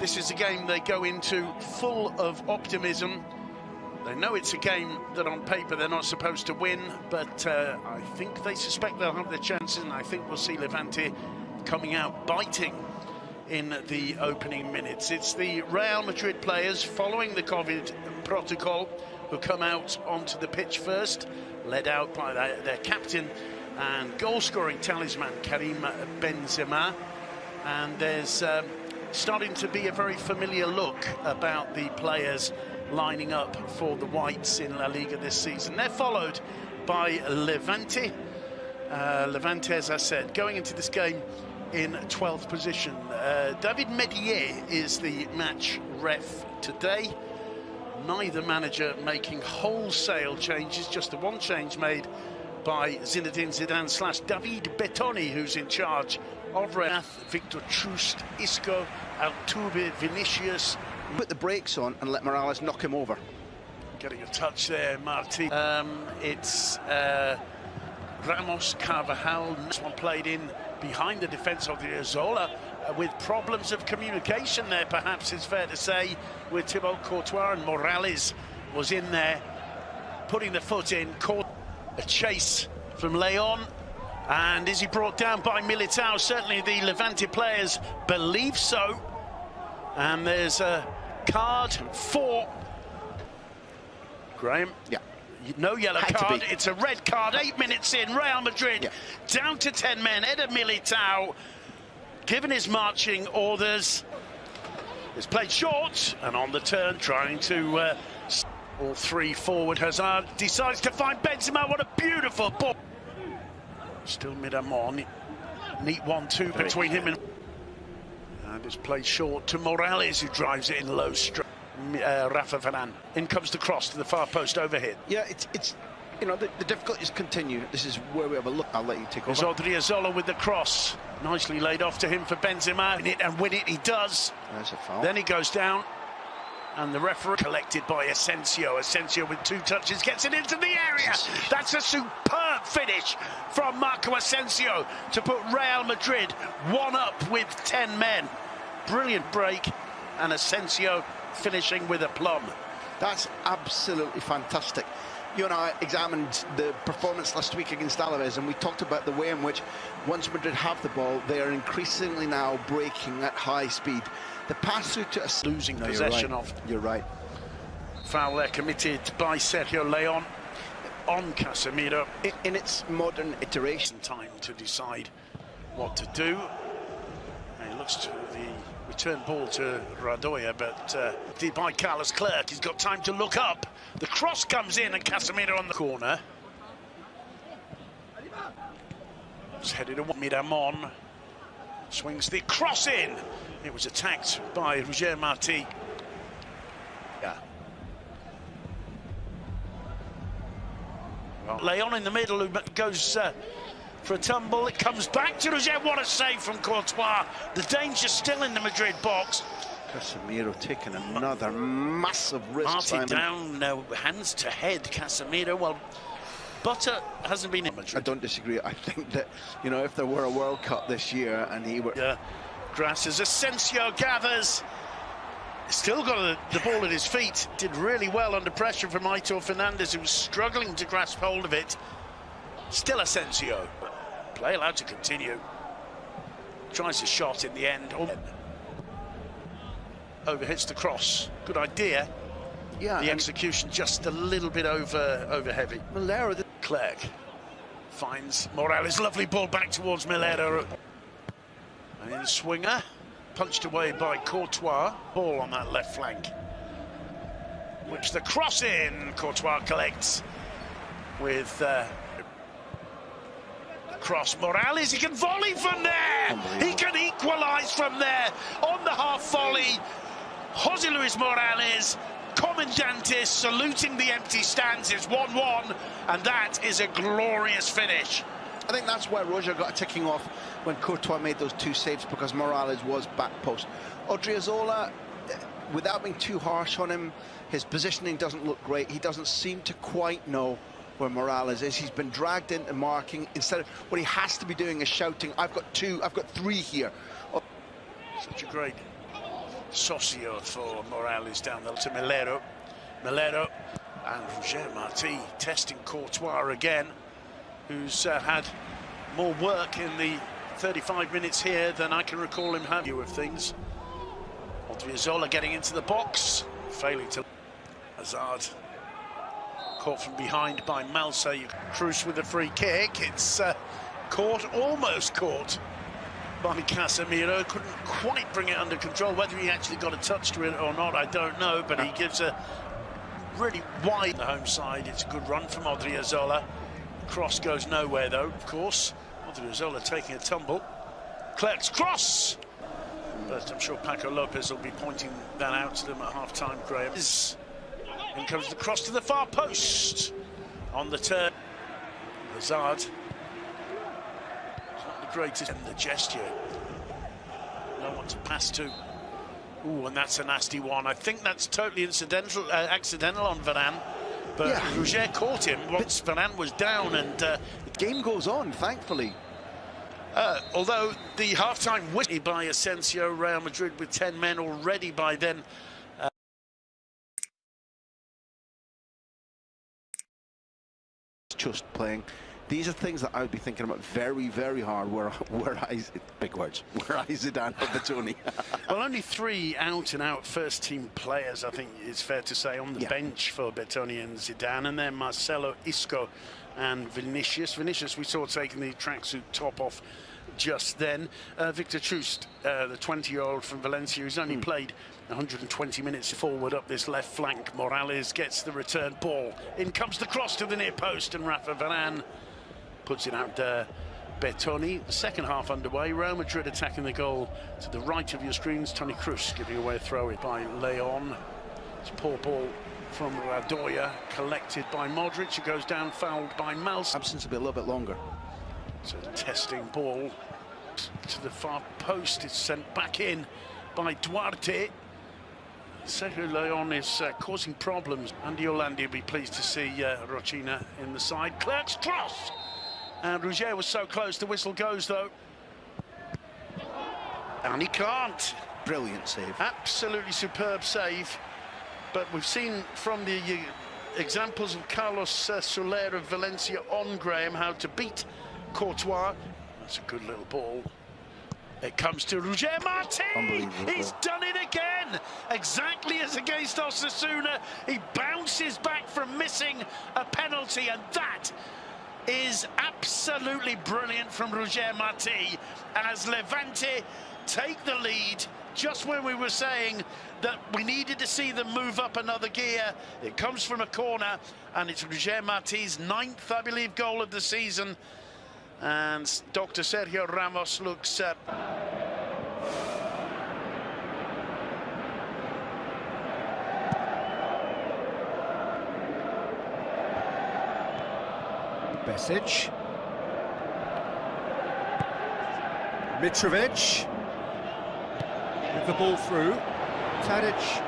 This is a game they go into full of optimism. They know it's a game that on paper they're not supposed to win, but I think they suspect they'll have their chances, and I think we'll see Levante coming out biting in the opening minutes. It's the Real Madrid players following the COVID protocol who come out onto the pitch first, led out by their captain and goal-scoring talisman Karim Benzema. And there's starting to be a very familiar look about the players lining up for the Whites in La Liga this season. They're followed by Levante. Levante, as I said, going into this game in 12th position. David Medier is the match ref today. Neither manager making wholesale changes, just the one change made by Zinedine Zidane / David Bettoni, who's in charge of Real. Victor Trust, Isco, Altuve, Vinicius. Put the brakes on and let Morales knock him over. Getting a touch there, Marti. It's Ramos, Carvajal. This one played in behind the defence of the Odriozola, with problems of communication there, perhaps it's fair to say, with Thibaut Courtois, and Morales was in there, putting the foot in, caught a chase from Leon, and is he brought down by Militao? Certainly the Levante players believe so, and there's a card for Graham. Yeah. No yellow card, it's a red card. 8 minutes in, Real Madrid down to 10 men. Eder Militao, given his marching orders, is played short and on the turn, trying to all three forward. Hazard decides to find Benzema. What a beautiful ball. Still Midamon. Neat 1-2 between him and it's played short to Morales, who drives it in low stroke. Rafa Varane. In comes the cross to the far post overhead. Yeah, it's you know, the difficulties continue. This is where we have a look. I'll let you take over. Odriozola with the cross, nicely laid off to him for Benzema, and win it he does. There's a foul. Then he goes down, and the referee collected by Asensio. Asensio with 2 touches gets it into the area. That's a superb finish from Marco Asensio to put Real Madrid 1 up with 10 men. Brilliant break, and Asensio finishing with aplomb. That's absolutely fantastic. You and I examined the performance last week against Alaves, and we talked about the way in which, once Madrid have the ball, they are increasingly now breaking at high speed. The pass through to a losing possession of. You're right. Foul there committed by Sergio Leon on Casemiro. In its modern iteration. Time to decide what to do. And it looks to the return ball to Radoya, but by Carlos Clerc. He's got time to look up. The cross comes in, and Casemiro on the corner. It's headed to Midamon. Swings the cross in. It was attacked by Roger Marti. Yeah. Well, Leon in the middle, who goes for a tumble. It comes back to Roger. What a save from Courtois. The danger still in the Madrid box. Casemiro taking another massive risk. Marti down, hands to head. Casemiro, well, Butter hasn't been in Madrid. I don't disagree. I think that, you know, if there were a World Cup this year and he were... Grass as Asensio gathers. Still got the ball at his feet. Did really well under pressure from Aitor Fernandez, who was struggling to grasp hold of it. Still Asensio. Play allowed to continue. Tries a shot in the end. Overhits the cross. Good idea. Yeah. The execution just a little bit over heavy. Milera. Clerc finds Morales. Lovely ball back towards Milera. And swinger. Punched away by Courtois. Ball on that left flank. Whips the cross in. Courtois collects with cross. Morales, he can volley from there. He can equalise from there on the half volley. José Luis Morales, Comandantes, saluting the empty stands. Is 1-1, and that is a glorious finish. I think that's where Roger got a ticking off when Courtois made those 2 saves, because Morales was back post. Odriozola, without being too harsh on him, his positioning doesn't look great. He doesn't seem to quite know where Morales is. He's been dragged into marking. Instead of what he has to be doing is shouting, I've got 2, I've got 3 here. Such a great Socio for Morales down there to Melero. Melero and Roger Marti testing Courtois again, who's had more work in the 35 minutes here than I can recall him having of things. Odriozola getting into the box, failing to... Hazard caught from behind by Malsa. Cruz with a free kick. It's caught, almost caught by Casemiro. Couldn't quite bring it under control. Whether he actually got a touch to it or not, I don't know, but he gives a really wide the home side. It's a good run from Odriozola. Cross goes nowhere though, of course. Odriozola taking a tumble. Clerc's cross! But I'm sure Paco Lopez will be pointing that out to them at half-time, Graham. In comes the cross to the far post. On the turn, Hazard. It's not the greatest in the gesture. No one to pass to. Ooh, and that's a nasty one. I think that's totally accidental on Varane. But yeah, Roger caught him once Varane was down, and the game goes on, thankfully. Although the half-time whistle by Asensio, Real Madrid with 10 men already by then. Just playing. These are things that I would be thinking about very, very hard. Where big words. Where I Zidane or Bettoni. Well, only 3 out-and-out first-team players, I think it's fair to say, on the bench for Bettoni and Zidane, and then Marcelo, Isco, and Vinicius. Vinicius, we saw taking the tracksuit top off just then. Victor Trust, the 20-year-old from Valencia, who's only played 120 minutes forward up this left flank. Morales gets the return ball. In comes the cross to the near post, and Rafa Varane puts it out there. Bettoni, the second half underway. Real Madrid attacking the goal to the right of your screens. Toni Kroos giving away a throw by Leon. It's a poor ball from Radoja, collected by Modric. It goes down, fouled by Malsa. Absence will be a little bit longer. It's a testing ball to the far post. It's sent back in by Duarte. Sergio Leon is causing problems. Andy Hollandi will be pleased to see Rochina in the side. Clerc's cross! And Roger was so close. The whistle goes, though. And he can't. Brilliant save. Absolutely superb save. But we've seen from the examples of Carlos Soler of Valencia on Graham how to beat Courtois. That's a good little ball. It comes to Roger Marti. He's done it again. Exactly as against Osasuna. He bounces back from missing a penalty, and that is absolutely brilliant from Roger Marti as Levante take the lead just when we were saying that we needed to see them move up another gear. It comes from a corner, and it's Roger Marti's 9th, I believe, goal of the season. And Dr. Sergio Ramos looks Besic. Mitrovic with the ball through. Tadic